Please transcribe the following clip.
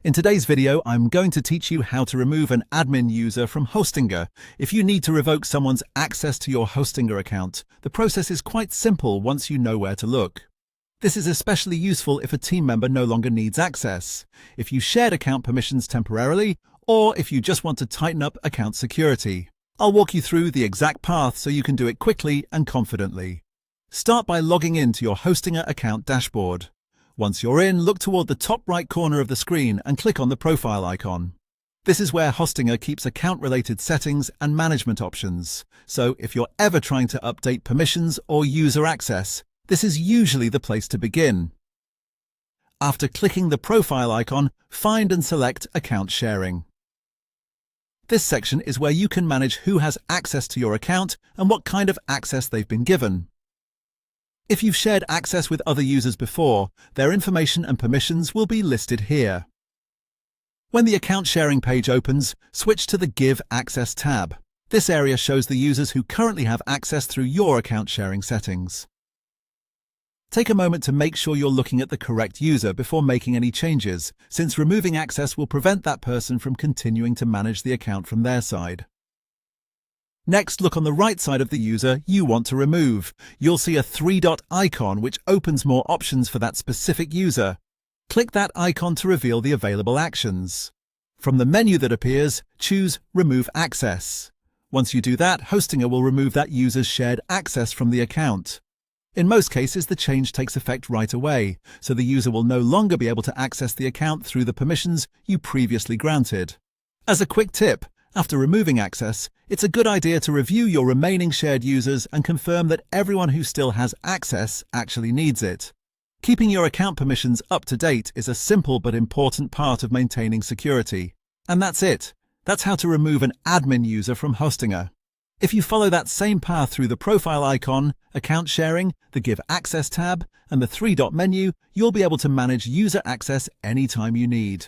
In today's video, I'm going to teach you how to remove an admin user from Hostinger. If you need to revoke someone's access to your Hostinger account, the process is quite simple once you know where to look. This is especially useful if a team member no longer needs access, if you shared account permissions temporarily, or if you just want to tighten up account security. I'll walk you through the exact path so you can do it quickly and confidently. Start by logging into your Hostinger account dashboard. Once you're in, look toward the top right corner of the screen and click on the profile icon. This is where Hostinger keeps account-related settings and management options. So if you're ever trying to update permissions or user access, this is usually the place to begin. After clicking the profile icon, find and select Account Sharing. This section is where you can manage who has access to your account and what kind of access they've been given. If you've shared access with other users before, their information and permissions will be listed here. When the account sharing page opens, switch to the Give Access tab. This area shows the users who currently have access through your account sharing settings. Take a moment to make sure you're looking at the correct user before making any changes, since removing access will prevent that person from continuing to manage the account from their side. Next, look on the right side of the user you want to remove. You'll see a three-dot icon which opens more options for that specific user. Click that icon to reveal the available actions. From the menu that appears, choose Remove Access. Once you do that, Hostinger will remove that user's shared access from the account. In most cases, the change takes effect right away, so the user will no longer be able to access the account through the permissions you previously granted. As a quick tip, after removing access, it's a good idea to review your remaining shared users and confirm that everyone who still has access actually needs it. Keeping your account permissions up to date is a simple but important part of maintaining security. And that's it. That's how to remove an admin user from Hostinger. If you follow that same path through the profile icon, account sharing, the Give Access tab, and the three-dot menu, you'll be able to manage user access anytime you need.